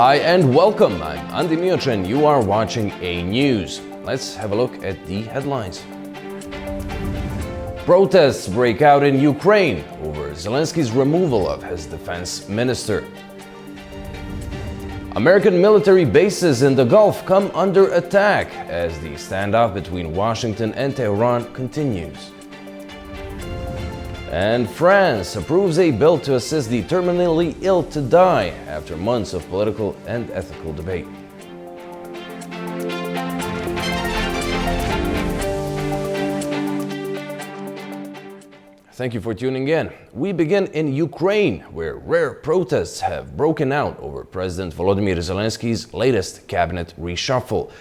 Hi and welcome. I'm Andy Miocha and you are watching A News. Let's have a look at the headlines. Protests break out in Ukraine over Zelensky's removal of his defense minister. American military bases in the Gulf come under attack as the standoff between Washington and Tehran continues. And France approves a bill to assist the terminally ill to die after months of political and ethical debate. Thank you for tuning in. We begin in Ukraine, where rare protests have broken out over President Volodymyr Zelensky's latest cabinet reshuffle.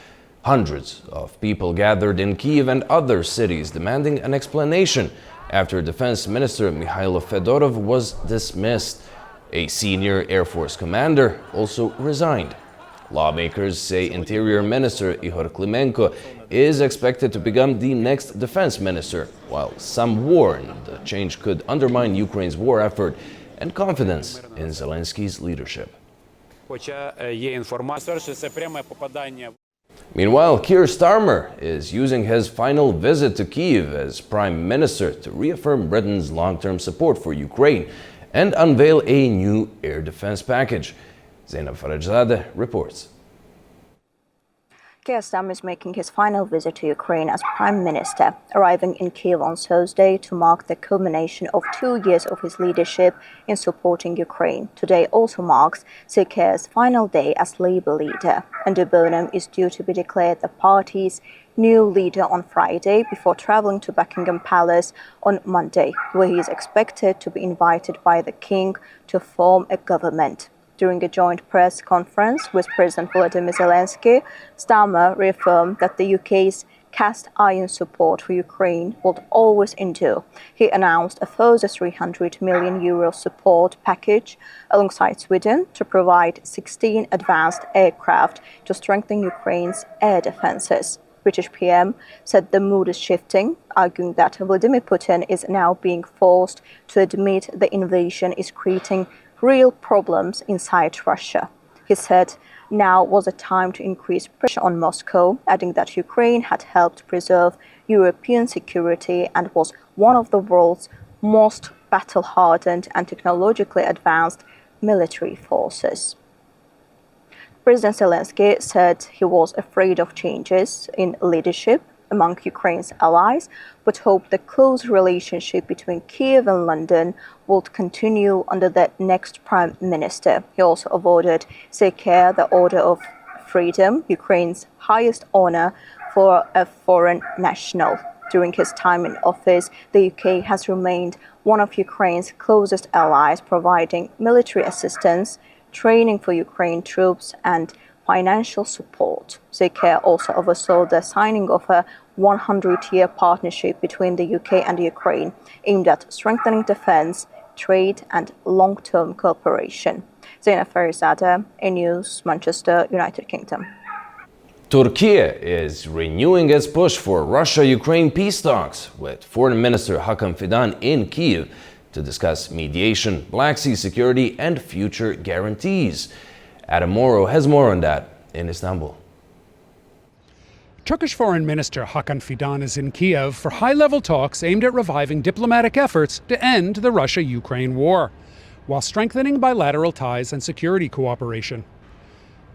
Hundreds of people gathered in Kyiv and other cities demanding an explanation after Defense Minister Mikhailo Fedorov was dismissed. A senior Air Force commander also resigned. Lawmakers say Interior Minister Ihor Klimenko is expected to become the next defense minister, while some warn the change could undermine Ukraine's war effort and confidence in Zelensky's leadership. Meanwhile, Keir Starmer is using his final visit to Kyiv as Prime Minister to reaffirm Britain's long-term support for Ukraine and unveil a new air defense package. Zainab Farajzadeh reports. Keir Starmer is making his final visit to Ukraine as Prime Minister, arriving in Kyiv on Thursday to mark the culmination of 2 years of his leadership in supporting Ukraine. Today also marks Sir Keir's final day as Labour leader, and Burnham is due to be declared the party's new leader on Friday before travelling to Buckingham Palace on Monday, where he is expected to be invited by the King to form a government. During a joint press conference with President Volodymyr Zelensky, Starmer reaffirmed that the UK's cast-iron support for Ukraine would always endure. He announced a further €300 million support package alongside Sweden to provide 16 advanced aircraft to strengthen Ukraine's air defences. British PM said the mood is shifting, arguing that Vladimir Putin is now being forced to admit the invasion is creating real problems inside Russia. He said now was a time to increase pressure on Moscow, adding that Ukraine had helped preserve European security and was one of the world's most battle-hardened and technologically advanced military forces. President Zelensky said he was afraid of changes in leadership among Ukraine's allies, but hoped the close relationship between Kyiv and London would continue under the next Prime Minister. He also awarded Sir Keir the Order of Freedom, Ukraine's highest honor for a foreign national. During his time in office, the UK has remained one of Ukraine's closest allies, providing military assistance, training for Ukraine troops, and financial support. Sir Keir also oversaw the signing of a 100-year partnership between the UK and Ukraine, aimed at strengthening defense, trade, and long-term cooperation. Zainab Farajzadeh, A News, Manchester, United Kingdom. Turkey is renewing its push for Russia-Ukraine peace talks, with Foreign Minister Hakan Fidan in Kyiv to discuss mediation, Black Sea security, and future guarantees. Adam Moro has more on that in Istanbul. Turkish Foreign Minister Hakan Fidan is in Kiev for high-level talks aimed at reviving diplomatic efforts to end the Russia-Ukraine war, while strengthening bilateral ties and security cooperation.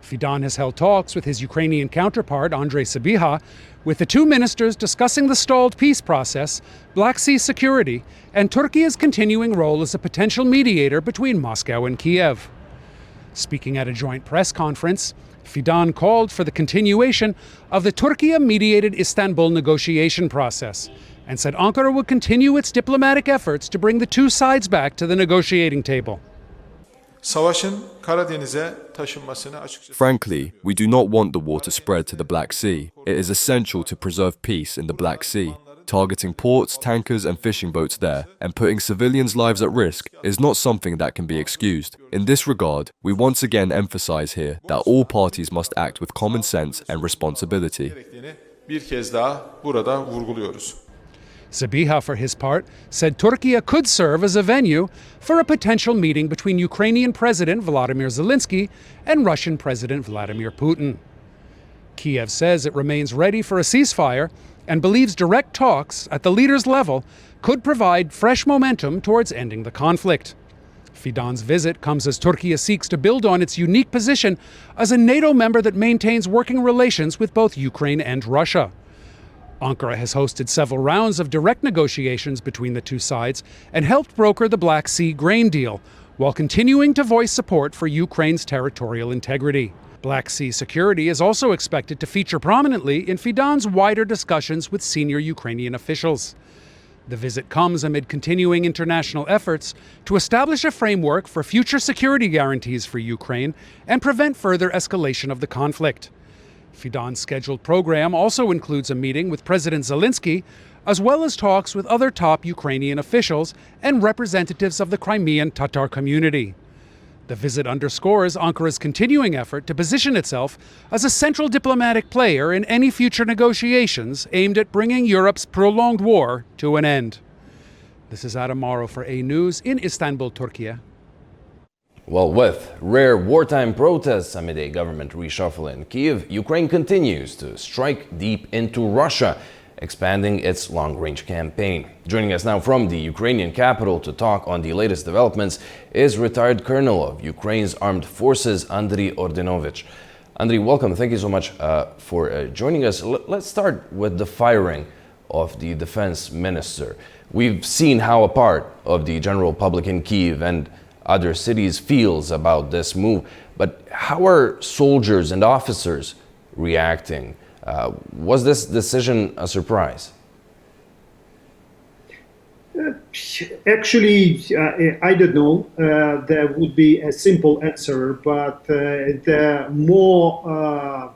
Fidan has held talks with his Ukrainian counterpart, Andrei Sabiha, with the two ministers discussing the stalled peace process, Black Sea security, and Turkey's continuing role as a potential mediator between Moscow and Kiev. Speaking at a joint press conference, Fidan called for the continuation of the Turkey-mediated Istanbul negotiation process and said Ankara would continue its diplomatic efforts to bring the two sides back to the negotiating table. Frankly, we do not want the war to spread to the Black Sea. It is essential to preserve peace in the Black Sea. Targeting ports, tankers and fishing boats there and putting civilians' lives at risk is not something that can be excused. In this regard, we once again emphasize here that all parties must act with common sense and responsibility. Zabiha, for his part, said Turkey could serve as a venue for a potential meeting between Ukrainian President Volodymyr Zelenskyy and Russian President Vladimir Putin. Kiev says it remains ready for a ceasefire and believes direct talks at the leaders' level could provide fresh momentum towards ending the conflict. Fidan's visit comes as Turkey seeks to build on its unique position as a NATO member that maintains working relations with both Ukraine and Russia. Ankara has hosted several rounds of direct negotiations between the two sides and helped broker the Black Sea grain deal, while continuing to voice support for Ukraine's territorial integrity. Black Sea security is also expected to feature prominently in Fidan's wider discussions with senior Ukrainian officials. The visit comes amid continuing international efforts to establish a framework for future security guarantees for Ukraine and prevent further escalation of the conflict. Fidan's scheduled program also includes a meeting with President Zelenskyy, as well as talks with other top Ukrainian officials and representatives of the Crimean Tatar community. The visit underscores Ankara's continuing effort to position itself as a central diplomatic player in any future negotiations aimed at bringing Europe's prolonged war to an end. This is Adam Morrow for A News in Istanbul, Turkey. Well, with rare wartime protests amid a government reshuffle in Kyiv, Ukraine continues to strike deep into Russia, expanding its long-range campaign. Joining us now from the Ukrainian capital to talk on the latest developments is retired Colonel of Ukraine's Armed Forces, Andriy Ordinovich. Andriy, welcome. Thank you so much for joining us. Let's start with the firing of the defense minister. We've seen how a part of the general public in Kyiv and other cities feels about this move, but how are soldiers and officers reacting? Was this decision a surprise? Actually, I don't know. There would be a simple answer, but the more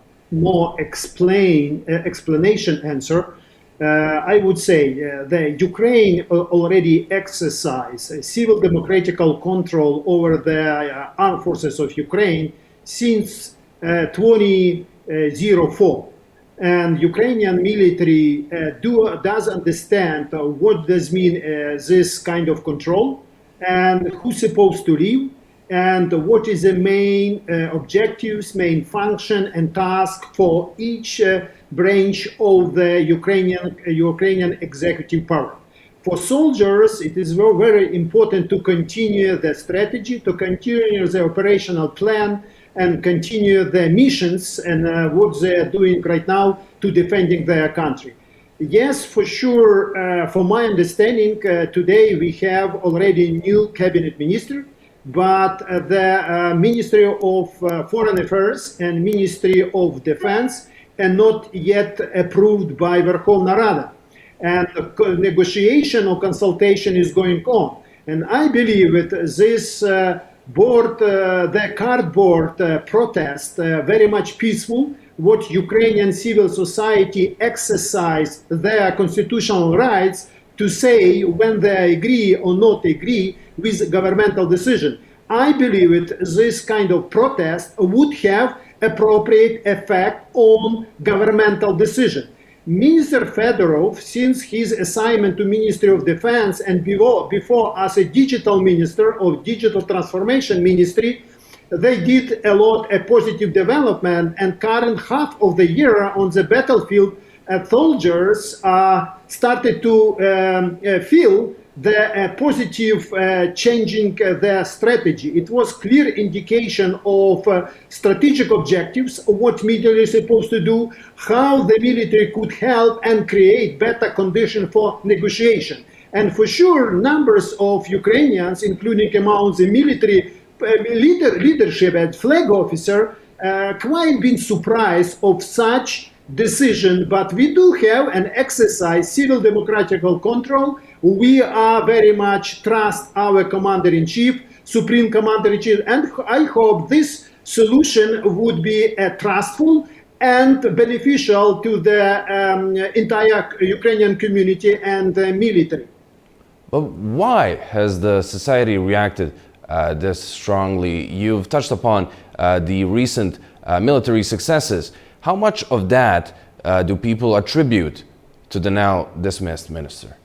explanation answer, I would say the Ukraine already exercise civil democratical control over the armed forces of Ukraine since 2004. And Ukrainian military does understand what does mean this kind of control and who's supposed to leave and what is the main objectives, main function and task for each branch of the Ukrainian executive power. For soldiers, it is very, very important to continue the strategy, to continue the operational plan, and continue their missions and what they are doing right now to defending their country. Yes, for sure, from my understanding, today we have already new cabinet minister, but the Ministry of Foreign Affairs and Ministry of Defense are not yet approved by Verkhovna Rada. And negotiation or consultation is going on. And I believe that this the cardboard protest, very much peaceful, what Ukrainian civil society exercise their constitutional rights to say when they agree or not agree with governmental decision. I believe that this kind of protest would have appropriate effect on governmental decision. Minister Fedorov, since his assignment to Ministry of Defense and before as a digital minister of digital transformation ministry, they did a lot of positive development, and current half of the year on the battlefield, soldiers started to feel the positive changing their strategy. It was clear indication of strategic objectives, what military is supposed to do, how the military could help and create better conditions for negotiation. And for sure, numbers of Ukrainians, including among the military leadership and flag officer, quite been surprised of such decision. But we do have an exercise civil democratical control. We are very much trust our commander-in-chief, supreme commander-in-chief, and I hope this solution would be trustful and beneficial to the entire Ukrainian community and the military. But why has the society reacted this strongly? You've touched upon the recent military successes. How much of that do people attribute to the now dismissed minister?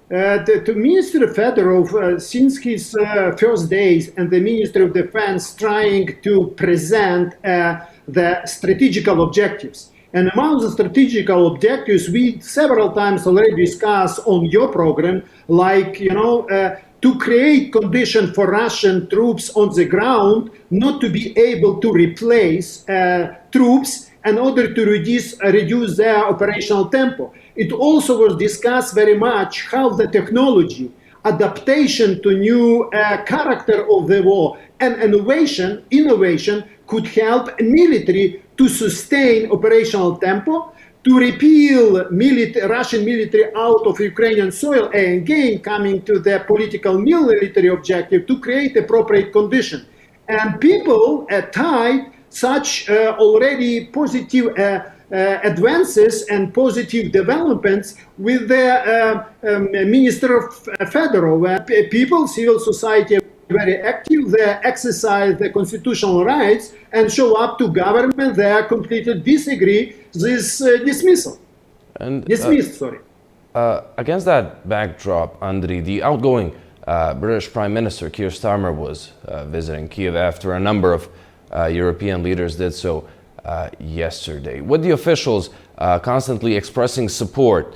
The Minister Fedorov, since his first days, and the Minister of Defense trying to present the strategical objectives. And among the strategical objectives, we several times already discussed on your program, like, to create conditions for Russian troops on the ground not to be able to replace troops in order to reduce their operational tempo. It also was discussed very much how the technology, adaptation to new character of the war, and innovation could help military to sustain operational tempo, to repeal Russian military out of Ukrainian soil, and again coming to the political military objective to create appropriate condition. And people tied such already positive advances and positive developments with the Minister Fedorov. People, civil society, very active, they exercise their constitutional rights and show up to government. They completely disagree this dismissal. Dismissed. Against that backdrop, Andriy, the outgoing British Prime Minister Keir Starmer was visiting Kiev after a number of European leaders did so yesterday. With the officials constantly expressing support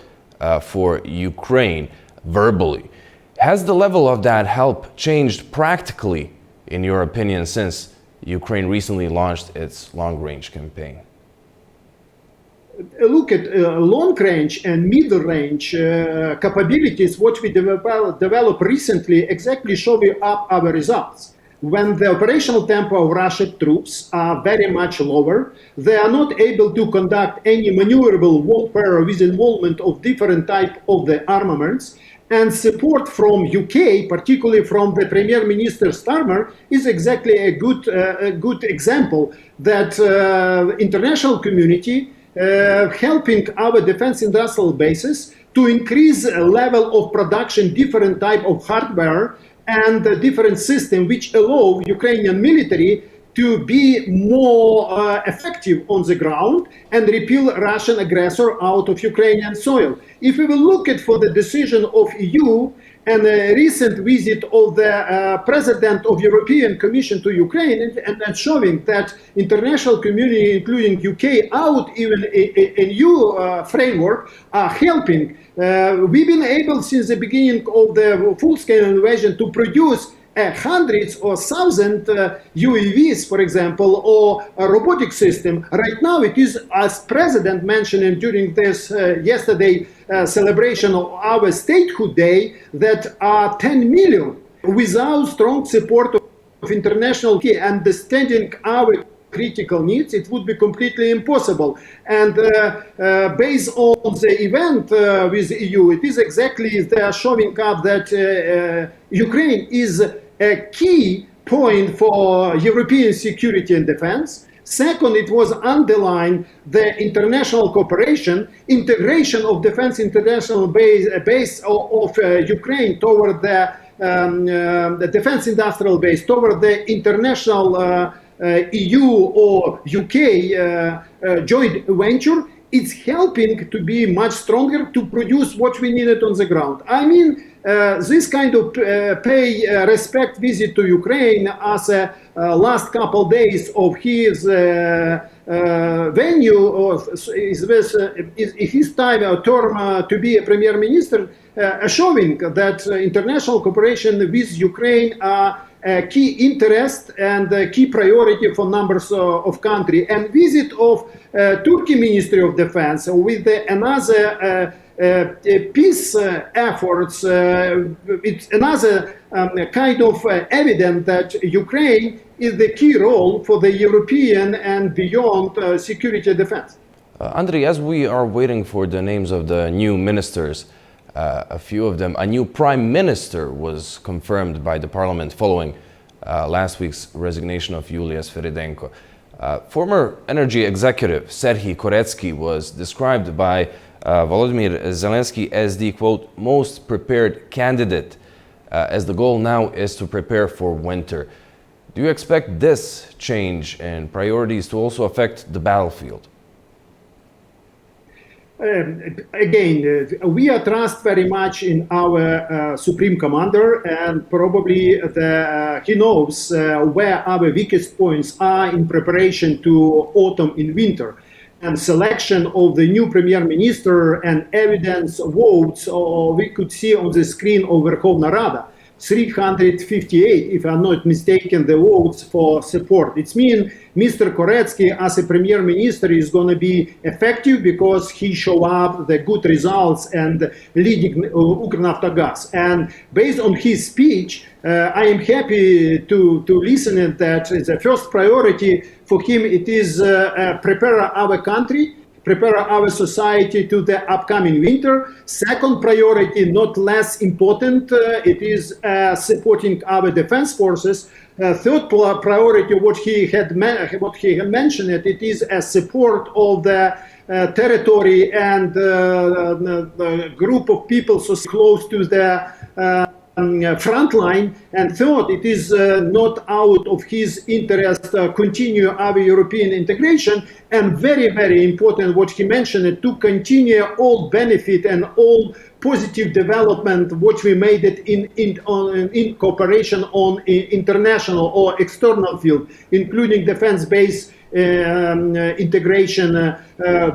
for Ukraine verbally, has the level of that help changed practically, in your opinion, since Ukraine recently launched its long-range campaign? Look at long-range and middle-range capabilities, what we developed recently, exactly showing up our results. When the operational tempo of Russian troops are very much lower, they are not able to conduct any maneuverable warfare with involvement of different type of the armaments. And support from UK, particularly from the Premier Minister Starmer, is exactly a good example that international community helping our defense industrial bases to increase a level of production, different type of hardware and different system which allow Ukrainian military to be more effective on the ground and repel Russian aggressor out of Ukrainian soil. If we will look at for the decision of EU and a recent visit of the President of European Commission to Ukraine and showing that international community, including UK, out even in EU framework, are helping. We've been able since the beginning of the full-scale invasion to produce hundreds or thousands UAVs, for example, or a robotic system. Right now, it is, as President mentioned during this yesterday celebration of our statehood day, that are 10 million. Without strong support of international understanding our critical needs, it would be completely impossible. And based on the event with EU, it is exactly they are showing up that Ukraine is a key point for European security and defense. Second, it was underlined the international cooperation, integration of defense international base of Ukraine toward the defense industrial base, toward the international EU or UK joint venture. It's helping to be much stronger to produce what we needed on the ground. I mean, this kind of pay respect visit to Ukraine as a last couple days of his venue or his time or term to be a Premier Minister, showing that international cooperation with Ukraine are a key interest and a key priority for numbers of countries. And visit of Turkey Ministry of Defense with another peace efforts, it's another kind of evidence that Ukraine is the key role for the European and beyond security and defense. Andriy, as we are waiting for the names of the new ministers, a few of them, a new prime minister was confirmed by the parliament following last week's resignation of Yulia Sviridenko. Former energy executive Serhiy Koretsky was described by Volodymyr Zelenskyy as the, quote, most prepared candidate, as the goal now is to prepare for winter. Do you expect this change in priorities to also affect the battlefield? again, we are trust very much in our Supreme Commander, and probably he knows where our weakest points are in preparation to autumn and winter. And selection of the new Premier Minister and evidence votes, or we could see on the screen of Verkhovna Rada, 358, if I'm not mistaken, the votes for support. It means Mr. Koretsky as a Premier Minister is going to be effective because he showed up the good results and leading Ukrnaftogaz. And based on his speech, I am happy to listen to that. The first priority for him, it is prepare our country, prepare our society to the upcoming winter. Second priority, not less important, it is supporting our defense forces. Third priority, what he had mentioned, it is a support of the territory and the group of people so close to the front line. And third, it is not out of his interest continue our European integration. And very, very important, what he mentioned, to continue all benefit and all positive development, which we made it in cooperation on international or external field, including defense-based integration,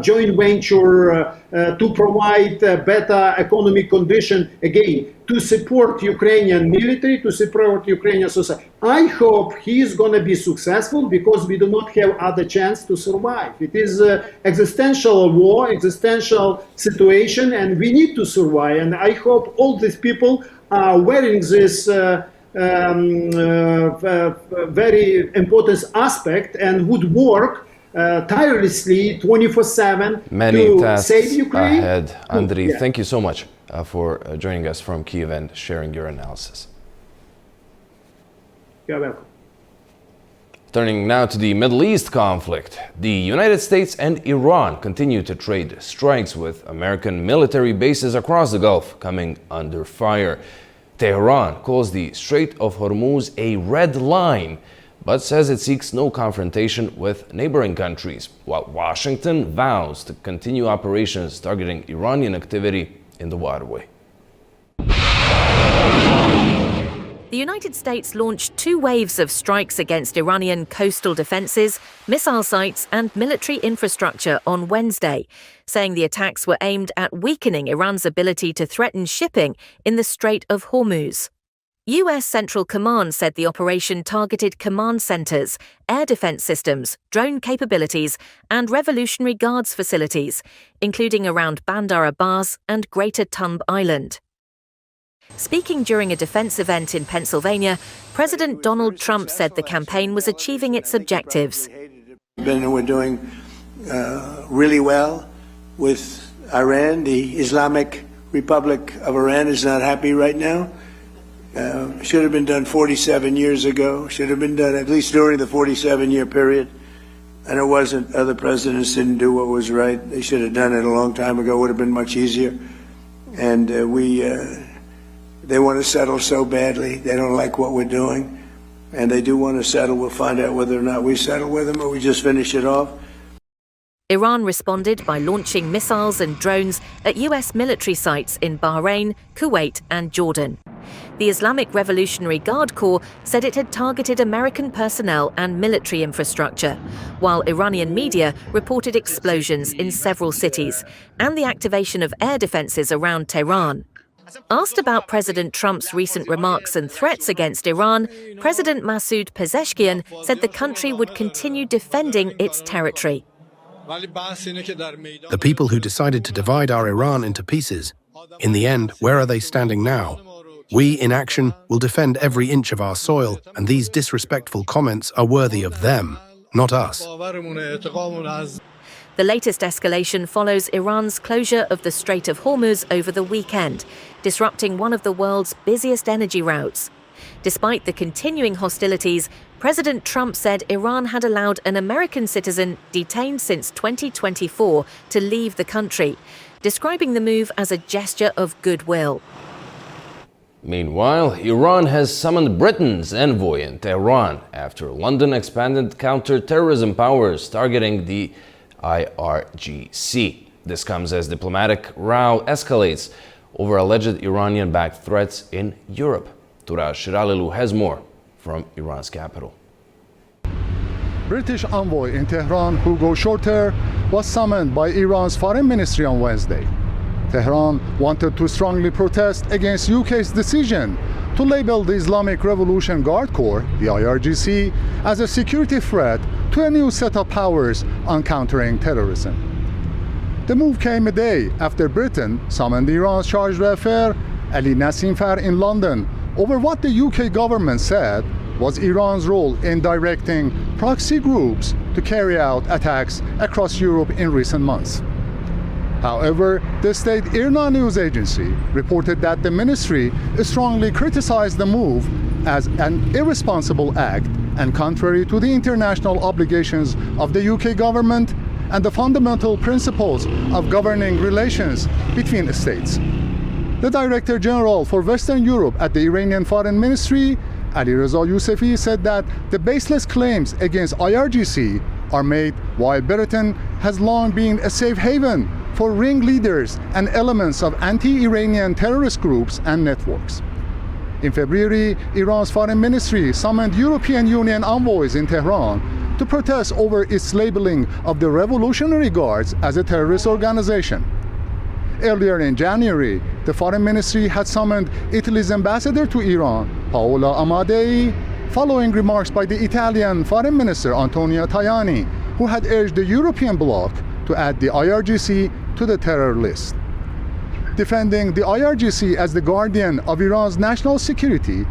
joint venture, to provide better economic condition, again, to support Ukrainian military, to support Ukrainian society. I hope he is going to be successful because we do not have other chance to survive. It is existential war, existential situation, and we need to survive. And I hope all these people are wearing this very important aspect and would work tirelessly 24/7 Many to tasks save Ukraine. ahead. Andriy, Yeah. thank you so much for joining us from Kyiv and sharing your analysis. You're welcome. Turning now to the Middle East conflict, the United States and Iran continue to trade strikes with American military bases across the Gulf coming under fire. Tehran calls the Strait of Hormuz a red line, but says it seeks no confrontation with neighboring countries, while Washington vows to continue operations targeting Iranian activity in the waterway. The United States launched 2 waves of strikes against Iranian coastal defenses, missile sites, and military infrastructure on Wednesday, saying the attacks were aimed at weakening Iran's ability to threaten shipping in the Strait of Hormuz. U.S. Central Command said the operation targeted command centers, air defense systems, drone capabilities, and Revolutionary Guards facilities, including around Bandar Abbas and Greater Tunb Island. Speaking during a defense event in Pennsylvania, President Donald Trump said the campaign was achieving its objectives. We're doing really well with Iran. The Islamic Republic of Iran is not happy right now. Should have been done 47 years ago. Should have been done at least during the 47-year period. And it wasn't. Other presidents didn't do what was right. They should have done it a long time ago. It would have been much easier. And they want to settle so badly. They don't like what we're doing. And they do want to settle. We'll find out whether or not we settle with them or we just finish it off. Iran responded by launching missiles and drones at U.S. military sites in Bahrain, Kuwait, and Jordan. The Islamic Revolutionary Guard Corps said it had targeted American personnel and military infrastructure, while Iranian media reported explosions in several cities and the activation of air defenses around Tehran. Asked about President Trump's recent remarks and threats against Iran, President Masoud Pezeshkian said the country would continue defending its territory. The people who decided to divide our Iran into pieces, in the end, where are they standing now? We, in action, will defend every inch of our soil, and these disrespectful comments are worthy of them, not us. The latest escalation follows Iran's closure of the Strait of Hormuz over the weekend, disrupting one of the world's busiest energy routes. Despite the continuing hostilities, President Trump said Iran had allowed an American citizen detained since 2024 to leave the country, describing the move as a gesture of goodwill. Meanwhile, Iran has summoned Britain's envoy in Tehran after London expanded counter-terrorism powers targeting the IRGC. This comes as diplomatic row escalates over alleged Iranian-backed threats in Europe. Turaj Shiralilu has more from Iran's capital. British envoy in Tehran, Hugo Shorter, was summoned by Iran's foreign ministry on Wednesday. Tehran wanted to strongly protest against UK's decision to label the Islamic Revolution Guard Corps, the IRGC, as a security threat to a new set of powers on countering terrorism. The move came a day after Britain summoned Iran's charge d'affaires, Ali Nassimfar, in London over what the UK government said was Iran's role in directing proxy groups to carry out attacks across Europe in recent months. However, the state IRNA news agency reported that the ministry strongly criticized the move as an irresponsible act and contrary to the international obligations of the UK government and the fundamental principles of governing relations between states. The Director General for Western Europe at the Iranian Foreign Ministry, Ali Reza Yousefi, said that the baseless claims against IRGC are made while Britain has long been a safe haven for ringleaders and elements of anti-Iranian terrorist groups and networks. In February, Iran's foreign ministry summoned European Union envoys in Tehran to protest over its labeling of the Revolutionary Guards as a terrorist organization. Earlier in January, the foreign ministry had summoned Italy's ambassador to Iran, Paola Amadei, following remarks by the Italian foreign minister Antonio Tajani, who had urged the European bloc to add the IRGC to the terror list. Defending the IRGC as the guardian of Iran's national security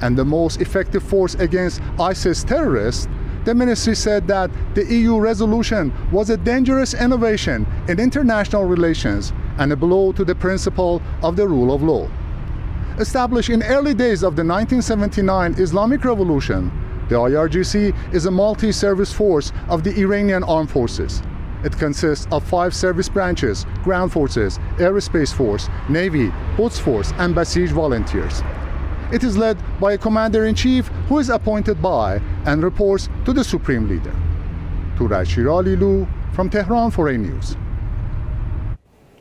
and the most effective force against ISIS terrorists, the ministry said that the EU resolution was a dangerous innovation in international relations and a blow to the principle of the rule of law. Established in early days of the 1979 Islamic Revolution, the IRGC is a multi-service force of the Iranian armed forces. It consists of 5 service branches: ground forces, aerospace force, navy, Quds force, and Basij volunteers. It is led by a commander-in-chief who is appointed by and reports to the supreme leader. Turaj Shiralilu from Tehran for A News.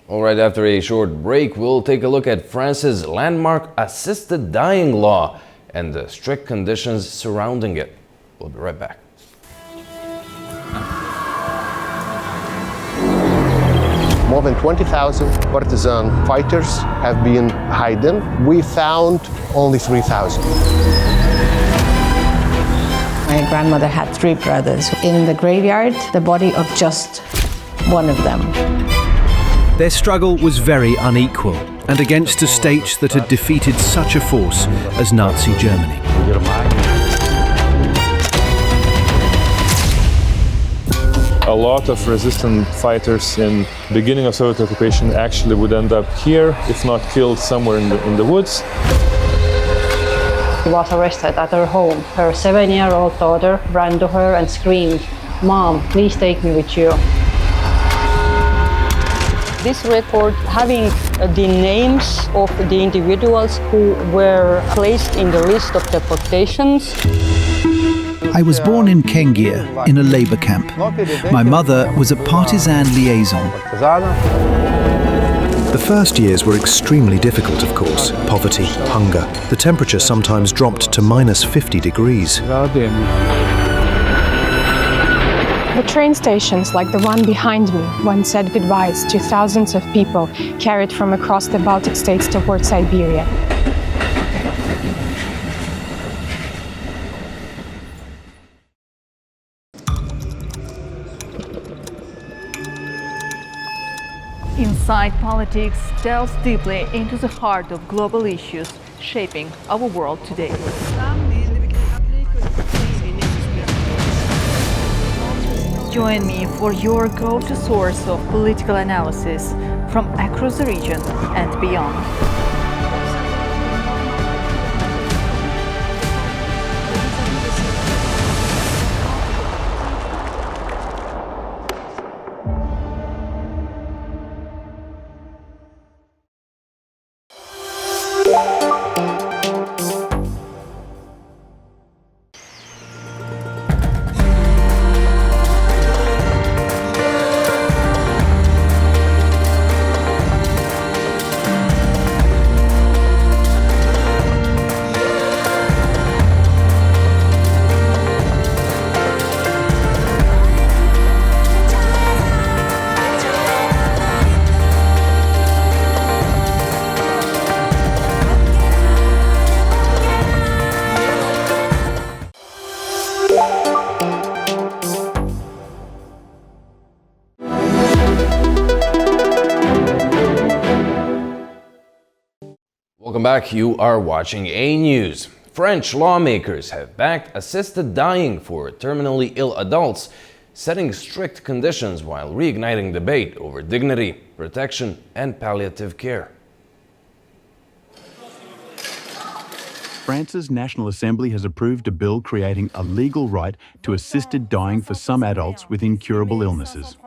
All right, after a short break, we'll take a look at France's landmark assisted dying law and the strict conditions surrounding it. We'll be right back. More than 20,000 partisan fighters have been hidden. We found only 3,000. My grandmother had 3 brothers. In the graveyard, the body of just one of them. Their struggle was very unequal and against a state that had defeated such a force as Nazi Germany. A lot of resistant fighters in the beginning of Soviet occupation actually would end up here, if not killed somewhere in the woods. She was arrested at her home. Her 7-year-old daughter ran to her and screamed, "Mom, please take me with you." This record, having the names of the individuals who were placed in the list of deportations. I was born in Kengia, in a labor camp. My mother was a partisan liaison. The first years were extremely difficult, of course. Poverty, hunger. The temperature sometimes dropped to minus 50 degrees. The train stations, like the one behind me, once said goodbyes to thousands of people carried from across the Baltic states toward Siberia. Inside Politics delves deeply into the heart of global issues shaping our world today. Join me for your go-to source of political analysis from across the region and beyond. Welcome back. You are watching A News. French lawmakers have backed assisted dying for terminally ill adults, setting strict conditions while reigniting debate over dignity, protection, and palliative care. France's National Assembly has approved a bill creating a legal right to assisted dying for some adults with incurable illnesses.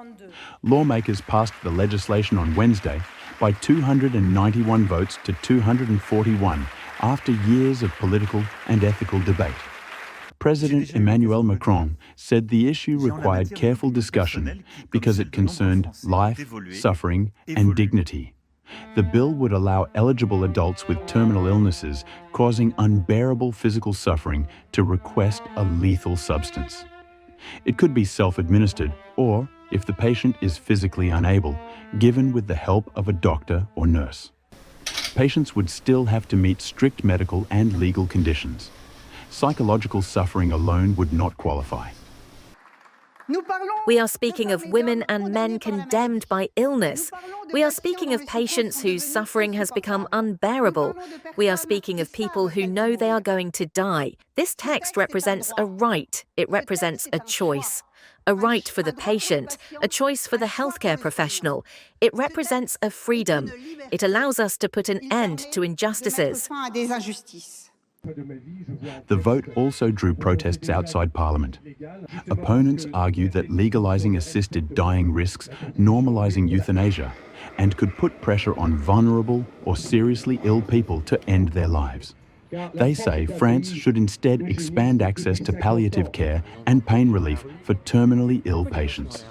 Lawmakers passed the legislation on Wednesday by 291 votes to 241 after years of political and ethical debate. President Emmanuel Macron said the issue required careful discussion because it concerned life, suffering, and dignity. The bill would allow eligible adults with terminal illnesses causing unbearable physical suffering to request a lethal substance. It could be self-administered or, if the patient is physically unable, given with the help of a doctor or nurse. Patients would still have to meet strict medical and legal conditions. Psychological suffering alone would not qualify. We are speaking of women and men condemned by illness. We are speaking of patients whose suffering has become unbearable. We are speaking of people who know they are going to die. This text represents a right. It represents a choice. A right for the patient, a choice for the healthcare professional. It represents a freedom. It allows us to put an end to injustices. The vote also drew protests outside Parliament. Opponents argue that legalising assisted dying risks normalising euthanasia and could put pressure on vulnerable or seriously ill people to end their lives. They say France should instead expand access to palliative care and pain relief for terminally ill patients.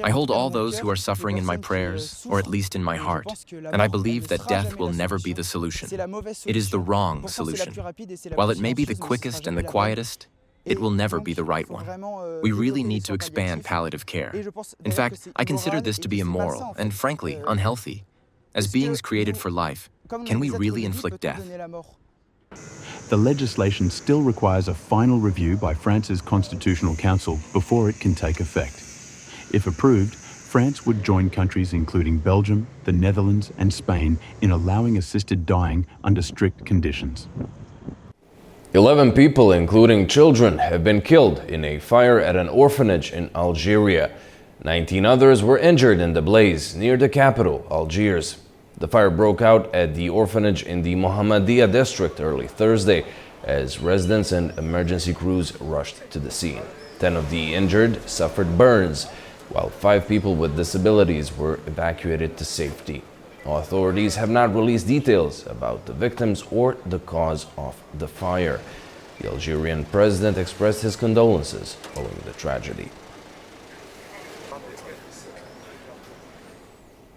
I hold all those who are suffering in my prayers, or at least in my heart, and I believe that death will never be the solution. It is the wrong solution. While it may be the quickest and the quietest, it will never be the right one. We really need to expand palliative care. In fact, I consider this to be immoral and, frankly, unhealthy. As beings created for life, can we really inflict death? The legislation still requires a final review by France's Constitutional Council before it can take effect. If approved, France would join countries including Belgium, the Netherlands, and Spain in allowing assisted dying under strict conditions. 11 people, including children, have been killed in a fire at an orphanage in Algeria. 19 others were injured in the blaze near the capital, Algiers. The fire broke out at the orphanage in the Mohammedia district early Thursday as residents and emergency crews rushed to the scene. 10 of the injured suffered burns, while 5 people with disabilities were evacuated to safety. Authorities have not released details about the victims or the cause of the fire. The Algerian president expressed his condolences following the tragedy.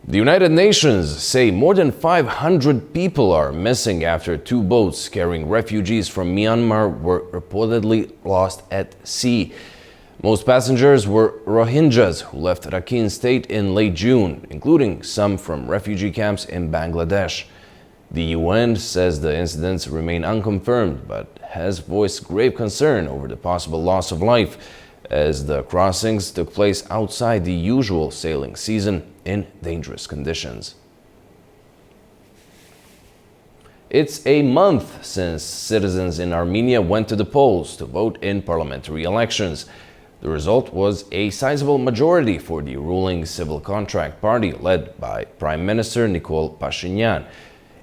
The United Nations say more than 500 people are missing after 2 boats carrying refugees from Myanmar were reportedly lost at sea. Most passengers were Rohingyas who left Rakhine State in late June, including some from refugee camps in Bangladesh. The UN says the incidents remain unconfirmed, but has voiced grave concern over the possible loss of life, as the crossings took place outside the usual sailing season in dangerous conditions. It's a month since citizens in Armenia went to the polls to vote in parliamentary elections. The result was a sizable majority for the ruling Civil Contract Party led by Prime Minister Nikol Pashinyan.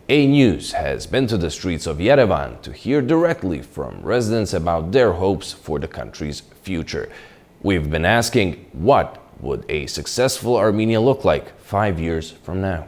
A News has been to the streets of Yerevan to hear directly from residents about their hopes for the country's future. We've been asking, what would a successful Armenia look like 5 years from now?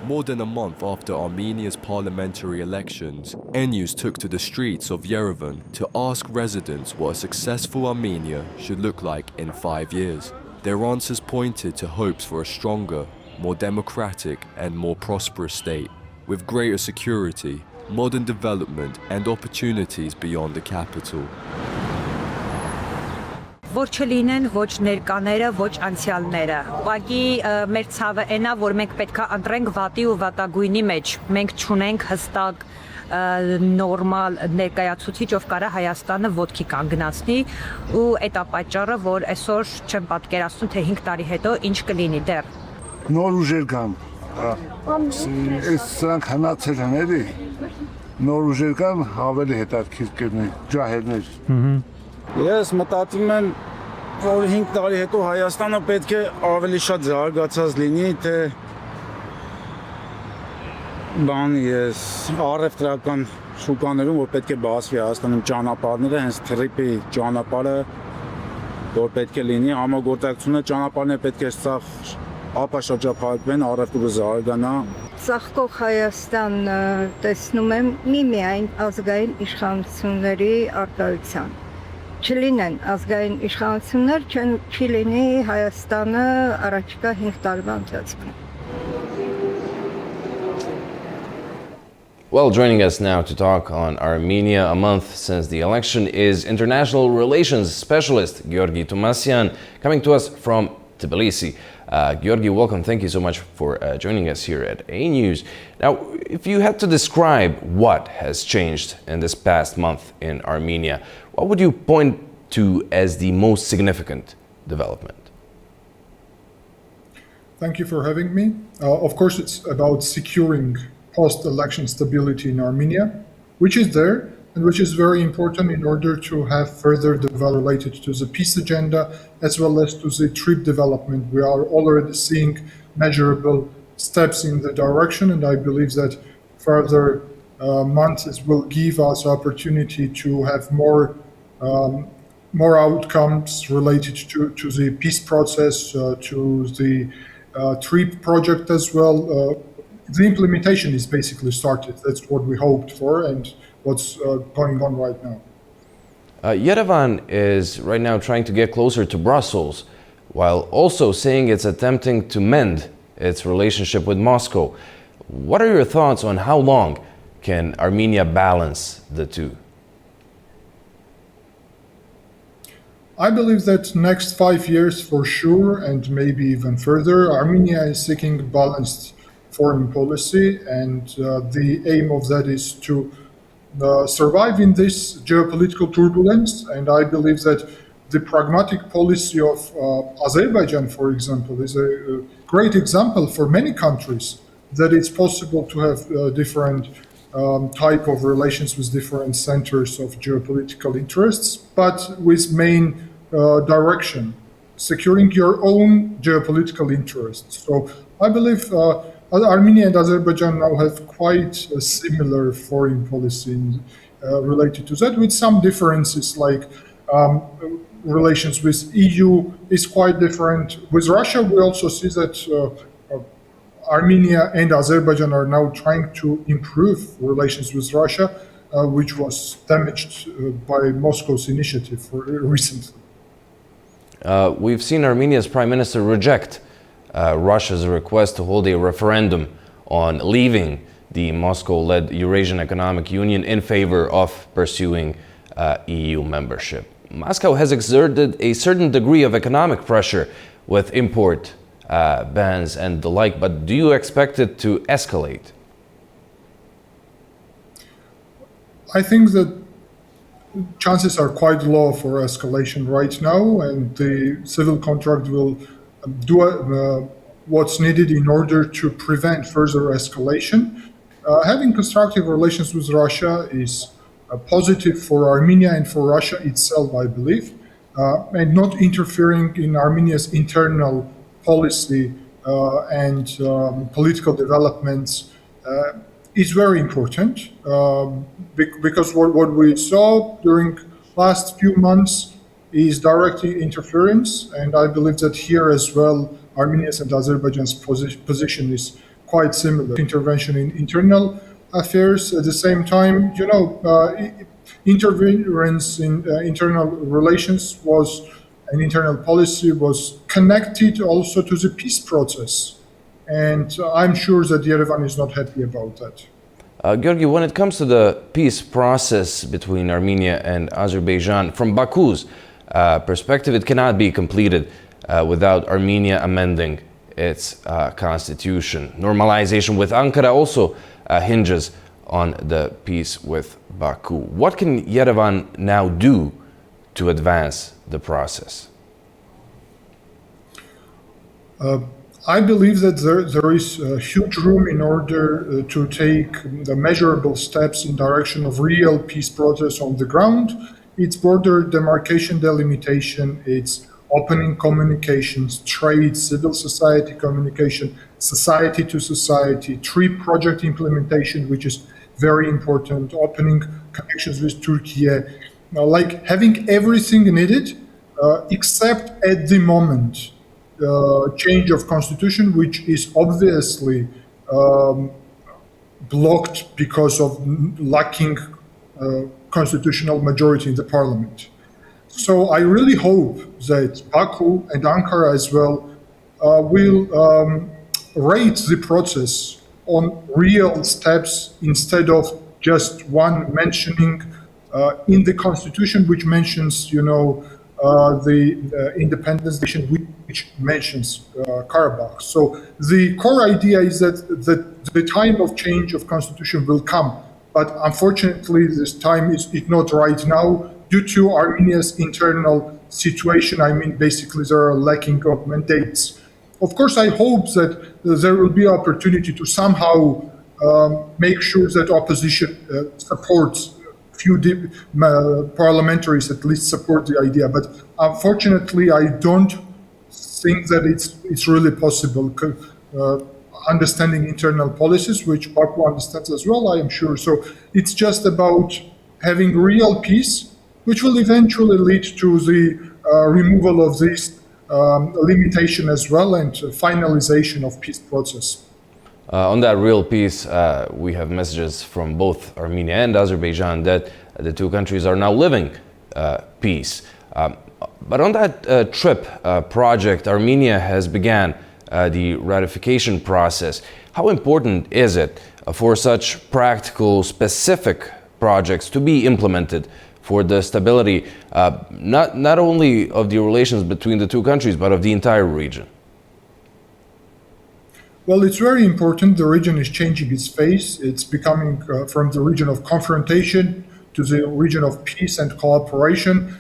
More than a month after Armenia's parliamentary elections, News took to the streets of Yerevan to ask residents what a successful Armenia should look like in 5 years. Their answers pointed to hopes for a stronger, more democratic and more prosperous state, with greater security, modern development and opportunities beyond the capital. Որ չլինեն ոչ ներկաները, ոչ անցյալները։ Ուղղակի մեր ցավը այնա, որ մենք պետքա ընտրենք վատի ու վատագույնի մեջ։ Մենք չունենք հստակ նորմալ ներկայացուցիչ, ով կարա Հայաստանը ոտքի կանգնացնի, ու այդ է պատճառը, որ այսօր չեմ պատկերացնում, թե 5 տարի հետո ինչ կլինի դեռ։ Նոր ուժեր կան, Այս սրանք հնացելների նոր ուժեր կան, ավելի հետաքրքիր կլինի, ջահելներ։ Ես մտածում եմ, որ 5 տարի հետո Հայաստանը պետք է ավելի շատ զարգացած լինի, թե ես առևտրական շուկաներում, որ պետք է բացվի Հայաստանում ճանապարհները, հենց թրիպի ճանապարհը, որ պետք է լինի, համագործակցությունը ճանապարհները պետք է սաղ ապաշրջափակվեն, առևտուրը զարգանա։ Ծաղկող Հայաստան տեսնում եմ միայն ազգային իշխանությունների արտահայտության։ Չլինեն ազգային իշխանություններ, չի լինի Հայաստանը առաջիկա 5 տարվա ընթացքում։ Well, joining us now to talk on Armenia a month since the election is international relations specialist Georgi Tumasyan, coming to us from Tbilisi. Georgi, welcome. Thank you so much for joining us here at A News. Now, if you had to describe what has changed in this past month in Armenia, what would you point to as the most significant development? Thank you for having me. Of course, it's about securing post-election stability in Armenia, which is there and which is very important in order to have further development related to the peace agenda as well as to the trip development. We are already seeing measurable steps in the direction, and I believe that further months will give us opportunity to have more outcomes related to the peace process, to the trip project as well. The implementation is basically started. That's what we hoped for and what's going on right now. Yerevan is right now trying to get closer to Brussels, while also saying it's attempting to mend its relationship with Moscow. What are your thoughts on how long can Armenia balance the two? I believe that next 5 years for sure, and maybe even further, Armenia is seeking balanced foreign policy, and the aim of that is to survive in this geopolitical turbulence. And I believe that the pragmatic policy of Azerbaijan, for example, is a great example for many countries that it's possible to have different type of relations with different centers of geopolitical interests, but with main direction, securing your own geopolitical interests. So I believe Armenia and Azerbaijan now have quite a similar foreign policy related to that, with some differences, like relations with EU is quite different. With Russia, we also see that Armenia and Azerbaijan are now trying to improve relations with Russia, which was damaged by Moscow's initiative recently. We've seen Armenia's prime minister reject Russia's request to hold a referendum on leaving the Moscow-led Eurasian Economic Union in favor of pursuing EU membership. Moscow has exerted a certain degree of economic pressure with import bans and the like, but do you expect it to escalate? I think that chances are quite low for escalation right now, and the civil contract will do what's needed in order to prevent further escalation. Having constructive relations with Russia is positive for Armenia and for Russia itself, I believe, and not interfering in Armenia's internal policy and political developments is very important, because what we saw during last few months is direct interference, and I believe that here as well, Armenia's and Azerbaijan's position is quite similar. Intervention in internal affairs. At the same time, interference in internal relations and internal policy was connected also to the peace process, and I'm sure that Yerevan is not happy about that. Georgi, when it comes to the peace process between Armenia and Azerbaijan, from Baku's perspective, it cannot be completed without Armenia amending its constitution. Normalization with Ankara also hinges on the peace with Baku. What can Yerevan now do to advance the process? I believe that there is huge room in order to take the measurable steps in direction of real peace process on the ground. It's border demarcation delimitation, it's opening communications, trade, civil society communication, society to society, tree project implementation, which is very important, opening connections with Turkey, like having everything needed, except at the moment, change of constitution, which is obviously blocked because of lacking constitutional majority in the parliament. So I really hope that Baku and Ankara as well will rate the process on real steps instead of just one mentioning in the constitution, which mentions, the independence nation, which mentions Karabakh. So the core idea is that the time of change of constitution will come, but unfortunately this time is not right now due to Armenia's internal situation. I mean, basically there are lacking of mandates. Of course, I hope that there will be opportunity to somehow make sure that opposition supports few parliamentaries at least support the idea, but unfortunately, I don't think that it's really possible. Understanding internal policies, which Baku understands as well, I am sure. So it's just about having real peace, which will eventually lead to the removal of this limitation as well and finalization of peace process. On that real peace, we have messages from both Armenia and Azerbaijan that the two countries are now living peace. But on that TRIP project, Armenia has began the ratification process. How important is it for such practical, specific projects to be implemented for the stability, not only of the relations between the two countries, but of the entire region? Well, it's very important. The region is changing its face. It's becoming from the region of confrontation to the region of peace and cooperation,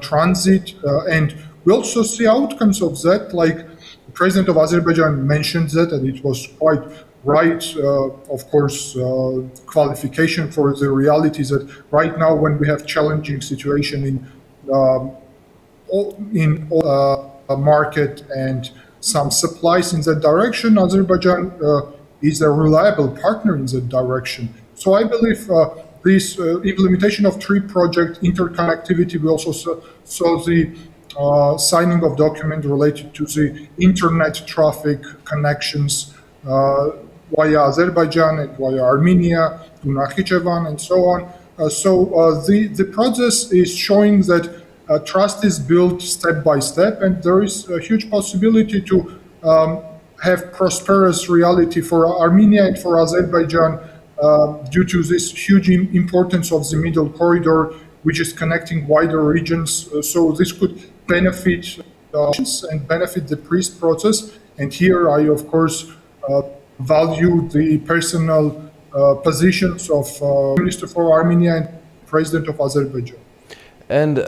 transit. And we also see outcomes of that, like the president of Azerbaijan mentioned that, and it was quite right, of course, qualification for the reality is that right now when we have challenging situation in market and some supplies in that direction, Azerbaijan is a reliable partner in that direction. So I believe this implementation of TRIP project, interconnectivity, we also saw the signing of document related to the internet traffic connections via Azerbaijan and via Armenia to Nakhichevan and so on. The process is showing that trust is built step by step, and there is a huge possibility to have prosperous reality for Armenia and for Azerbaijan due to this huge importance of the middle corridor, which is connecting wider regions. So this could benefit and benefit the peace process. And here I, of course, value the personal positions of Minister for Armenia and President of Azerbaijan. And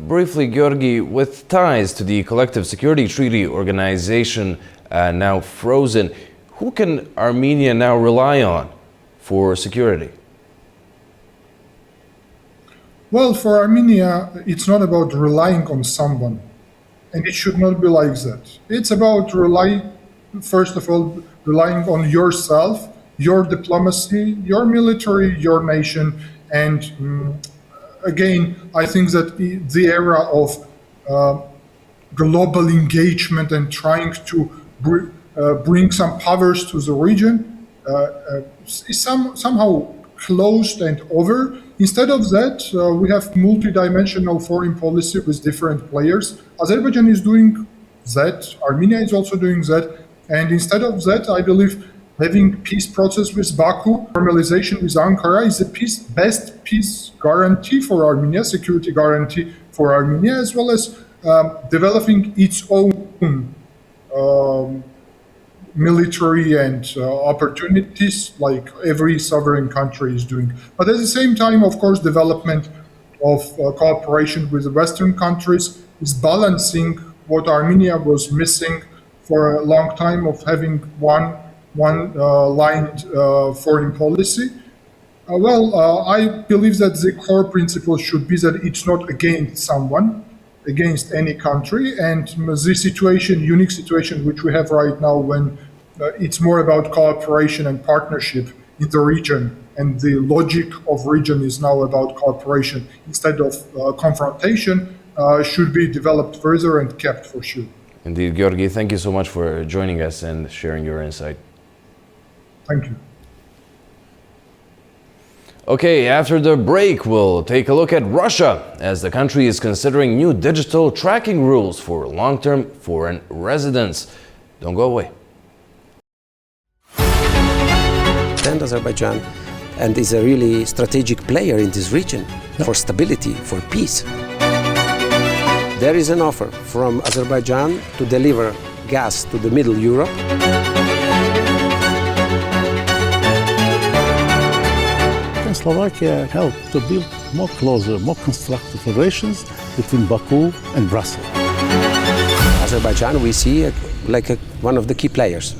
briefly, Georgi, with ties to the Collective Security Treaty Organization now frozen, who can Armenia now rely on for security? Well, for Armenia, it's not about relying on someone, and it should not be like that. It's about first of all, relying on yourself, your diplomacy, your military, your nation, and again, I think that the era of global engagement and trying to bring some powers to the region is somehow closed and over. Instead of that, we have multidimensional foreign policy with different players. Azerbaijan is doing that, Armenia is also doing that, and instead of that, I believe having peace process with Baku, normalization with Ankara is the best peace guarantee for Armenia, security guarantee for Armenia, as well as developing its own military and opportunities like every sovereign country is doing. But at the same time, of course, development of cooperation with the Western countries is balancing what Armenia was missing for a long time of having one lined foreign policy. I believe that the core principle should be that it's not against someone, against any country, and the situation, unique situation which we have right now, when it's more about cooperation and partnership in the region, and the logic of region is now about cooperation instead of confrontation, should be developed further and kept for sure. Indeed, Georgi, thank you so much for joining us and sharing your insight. Thank you. Okay, after the break, we'll take a look at Russia, as the country is considering new digital tracking rules for long-term foreign residents. Don't go away. And Azerbaijan and is a really strategic player in this region for stability, for peace. There is an offer from Azerbaijan to deliver gas to the Middle Europe. Slovakia helped to build more closer, more constructive relations between Baku and Brussels. Azerbaijan we see like one of the key players.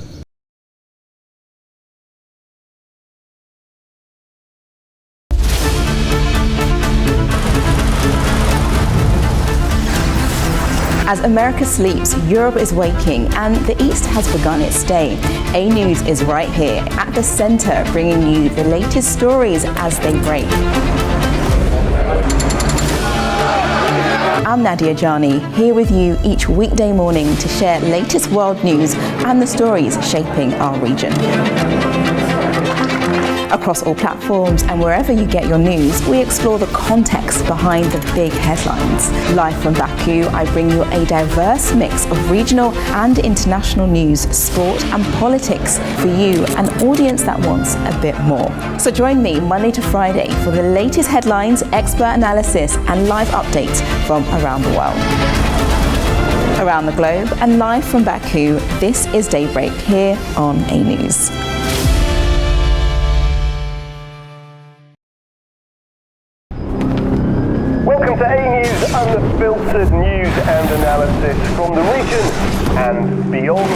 As America sleeps, Europe is waking, and the East has begun its day. A News is right here at the center, bringing you the latest stories as they break. I'm Nadia Jani, here with you each weekday morning to share latest world news and the stories shaping our region. Across all platforms and wherever you get your news, we explore the context behind the big headlines. Live from Baku, I bring you a diverse mix of regional and international news, sport and politics for you, an audience that wants a bit more. So join me Monday to Friday for the latest headlines, expert analysis and live updates from around the world. Around the globe and live from Baku, this is Daybreak here on A News. Welcome to A News, unfiltered news and analysis from the region and beyond.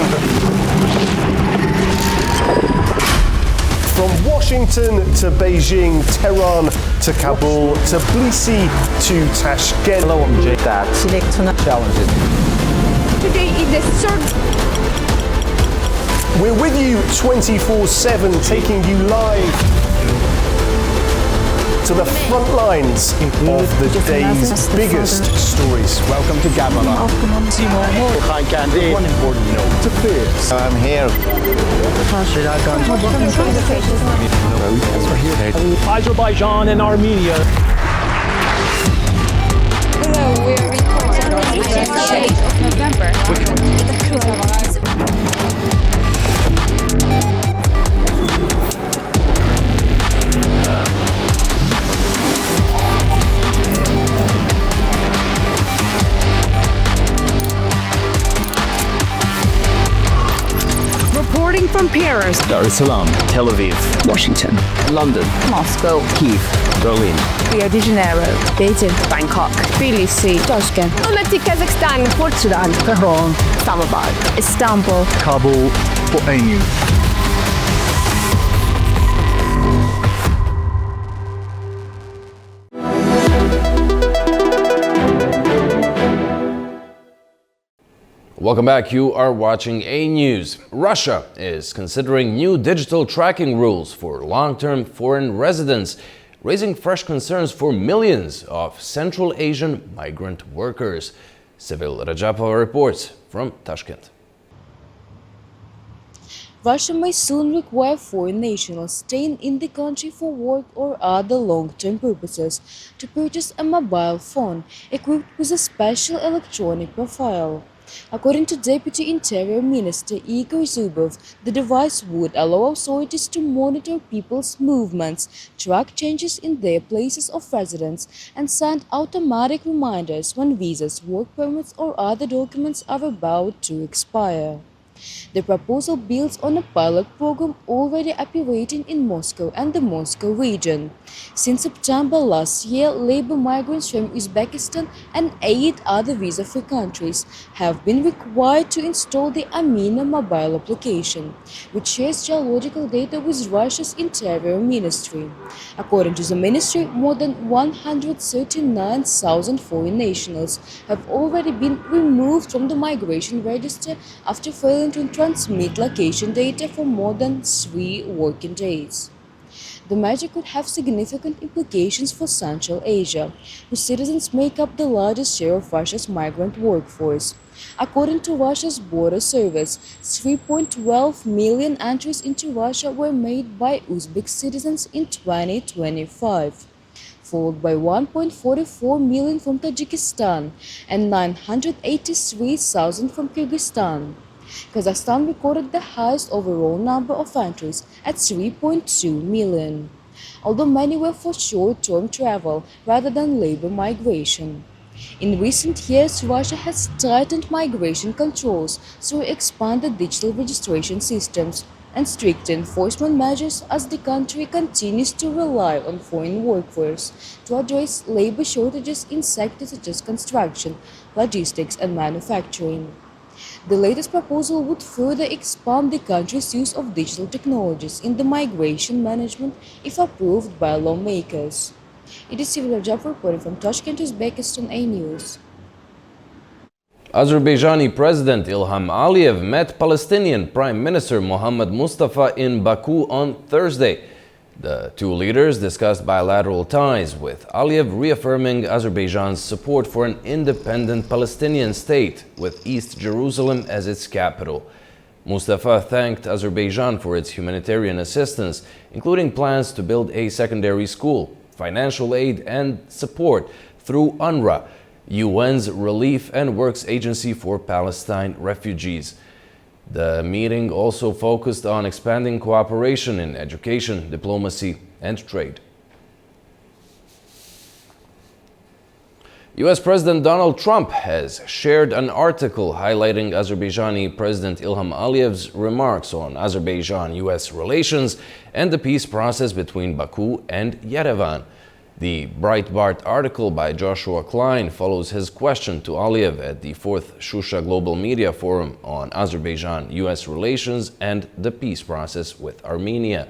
From Washington to Beijing, Tehran to Kabul, to Tbilisi to Tashkent. Hello, I'm Jay. Challenges. Today is the third. We're with you 24/7, taking you live to the front lines of the day's biggest stories. Welcome to Gabala. One important note to fears. I'm here. Azerbaijan and Armenia. Hello, we're recording on the 8th of November. Reporting from Paris, Dar es Salaam, Tel Aviv, Washington, London, Moscow, Kyiv, Berlin, Rio de Janeiro, Beijing, Bangkok, Tbilisi, Tashkent, Almaty, Kazakhstan, Port Sudan, Tehran, Islamabad, Istanbul, Kabul, for A News. Welcome back. You are watching A News. Russia is considering new digital tracking rules for long-term foreign residents, raising fresh concerns for millions of Central Asian migrant workers. Sevil Rajapova reports from Tashkent. Russia may soon require foreign nationals staying in the country for work or other long-term purposes to purchase a mobile phone equipped with a special electronic profile. According to Deputy Interior Minister Igor Zubov, the device would allow authorities to monitor people's movements, track changes in their places of residence, and send automatic reminders when visas, work permits, or other documents are about to expire. The proposal builds on a pilot program already operating in Moscow and the Moscow region. Since September last year, labor migrants from Uzbekistan and 8 other visa-free countries have been required to install the Amina mobile application, which shares geological data with Russia's Interior Ministry. According to the ministry, more than 139,000 foreign nationals have already been removed from the migration register after failing to transmit location data for more than 3 working days. The measure could have significant implications for Central Asia, whose citizens make up the largest share of Russia's migrant workforce. According to Russia's border service, 3.12 million entries into Russia were made by Uzbek citizens in 2025, followed by 1.44 million from Tajikistan and 983,000 from Kyrgyzstan. Kazakhstan recorded the highest overall number of entries at 3.2 million, although many were for short-term travel rather than labor migration. In recent years, Russia has tightened migration controls through expanded digital registration systems and strict enforcement measures as the country continues to rely on foreign workforce to address labor shortages in sectors such as construction, logistics, and manufacturing. The latest proposal would further expand the country's use of digital technologies in the migration management if approved by lawmakers. It is Sivil Rajab reporting from Tashkent, Uzbekistan A News. Azerbaijani President Ilham Aliyev met Palestinian Prime Minister Mohammad Mustafa in Baku on Thursday. The two leaders discussed bilateral ties, with Aliyev reaffirming Azerbaijan's support for an independent Palestinian state with East Jerusalem as its capital. Mustafa thanked Azerbaijan for its humanitarian assistance, including plans to build a secondary school, financial aid and support through UNRWA, UN's Relief and Works Agency for Palestine Refugees. The meeting also focused on expanding cooperation in education, diplomacy, and trade. US President Donald Trump has shared an article highlighting Azerbaijani President Ilham Aliyev's remarks on Azerbaijan-US relations and the peace process between Baku and Yerevan. The Breitbart article by Joshua Klein follows his question to Aliyev at the 4th Shusha Global Media Forum on Azerbaijan-US relations and the peace process with Armenia.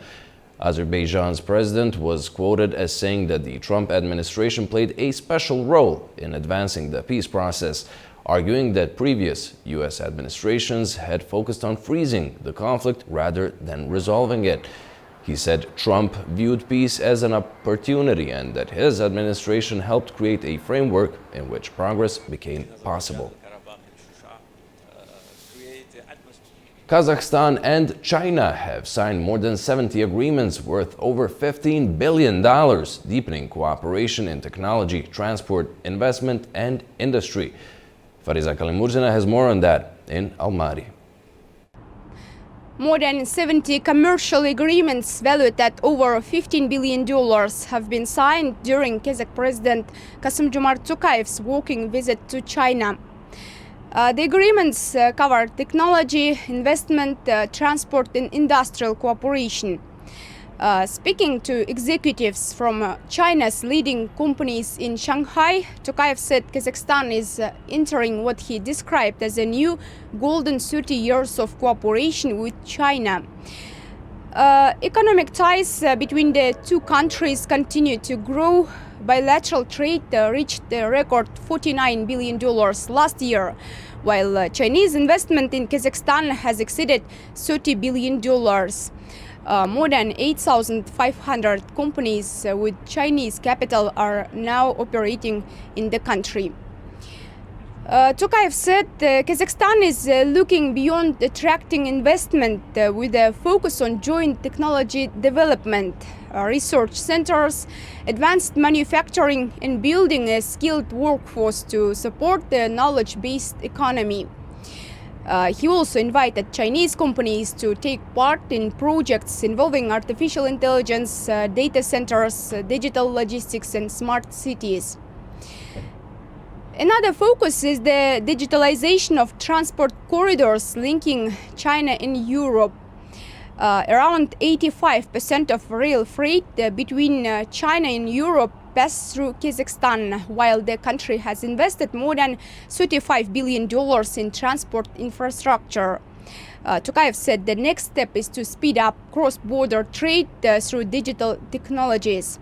Azerbaijan's president was quoted as saying that the Trump administration played a special role in advancing the peace process, arguing that previous US administrations had focused on freezing the conflict rather than resolving it. He said Trump viewed peace as an opportunity and that his administration helped create a framework in which progress became possible. Kazakhstan and China have signed more than 70 agreements worth over $15 billion, deepening cooperation in technology, transport, investment, and industry. Fariza Kalimurzina has more on that in Almaty. More than 70 commercial agreements valued at over $15 billion have been signed during Kazakh President Kassym-Jomart Tokayev's walking visit to China. The agreements cover technology, investment, transport and industrial cooperation. Speaking to executives from China's leading companies in Shanghai, Tokayev said Kazakhstan is entering what he described as a new golden 30 years of cooperation with China. Economic ties between the two countries continue to grow. Bilateral trade reached a record $49 billion last year, while Chinese investment in Kazakhstan has exceeded $30 billion. More than 8,500 companies with Chinese capital are now operating in the country. Tokayev said Kazakhstan is looking beyond attracting investment with a focus on joint technology development, research centers, advanced manufacturing, and building a skilled workforce to support the knowledge-based economy. He also invited Chinese companies to take part in projects involving artificial intelligence, data centers, digital logistics, and smart cities. Another focus is the digitalization of transport corridors linking China and Europe. Around 85% of rail freight between China and Europe pass through Kazakhstan, while the country has invested more than $35 billion in transport infrastructure. Tokayev said the next step is to speed up cross-border trade through digital technologies.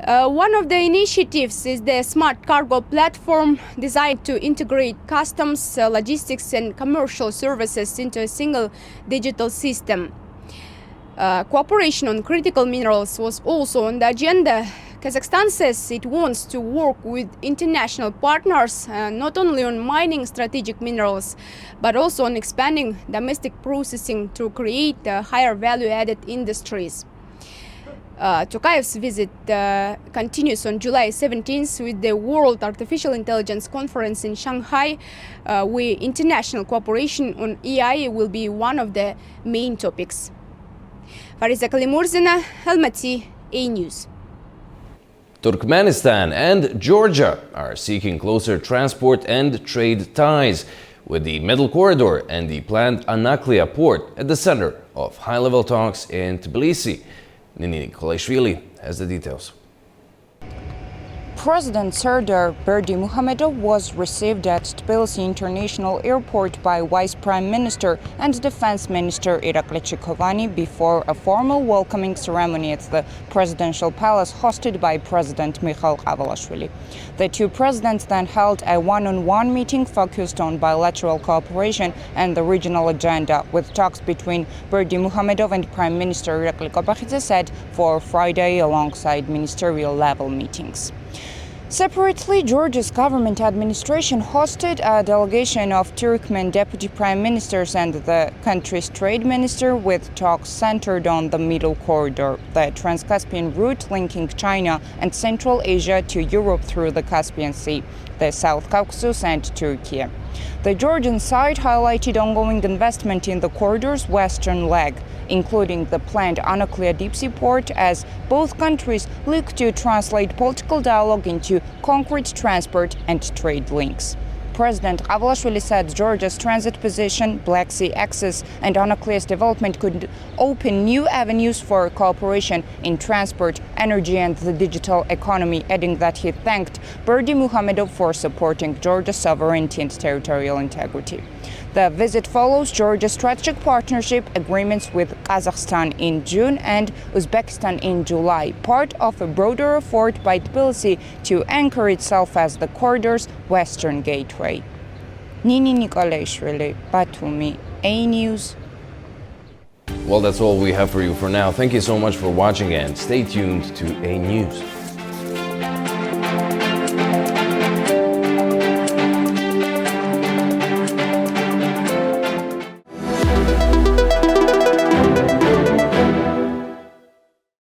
One of the initiatives is the smart cargo platform designed to integrate customs, logistics and commercial services into a single digital system. Cooperation on critical minerals was also on the agenda. Kazakhstan says it wants to work with international partners not only on mining strategic minerals, but also on expanding domestic processing to create higher value-added industries. Tokayev's visit continues on July 17th with the World Artificial Intelligence Conference in Shanghai, where international cooperation on AI will be one of the main topics. Fariza Kalimurzina, Almaty, A News. Turkmenistan and Georgia are seeking closer transport and trade ties, with the Middle Corridor and the planned Anaklia port at the center of high-level talks in Tbilisi. Nini Nikolaishvili has the details. President Serdar Berdimuhamedov was received at Tbilisi International Airport by Vice Prime Minister and Defense Minister Irakli Chikovani before a formal welcoming ceremony at the Presidential Palace hosted by President Mikhail Avalashvili. The two presidents then held a one-on-one meeting focused on bilateral cooperation and the regional agenda, with talks between Berdimuhamedov and Prime Minister Irakli Kobakhidze set for Friday alongside ministerial-level meetings. Separately, Georgia's government administration hosted a delegation of Turkmen deputy prime ministers and the country's trade minister, with talks centered on the Middle Corridor, the Trans-Caspian route linking China and Central Asia to Europe through the Caspian Sea, the South Caucasus and Turkey. The Georgian side highlighted ongoing investment in the corridor's western leg, including the planned Anaklia deep-sea port, as both countries look to translate political dialogue into concrete transport and trade links. President Avalashvili said Georgia's transit position, Black Sea access and Anaklia's development could open new avenues for cooperation in transport, energy and the digital economy, adding that he thanked Berdimuhamedov for supporting Georgia's sovereignty and territorial integrity. The visit follows Georgia's strategic partnership agreements with Kazakhstan in June and Uzbekistan in July, part of a broader effort by Tbilisi to anchor itself as the corridor's western gateway. Nini Nikolaishvili, Batumi, A News. Well, that's all we have for you for now. Thank you so much for watching and stay tuned to A News.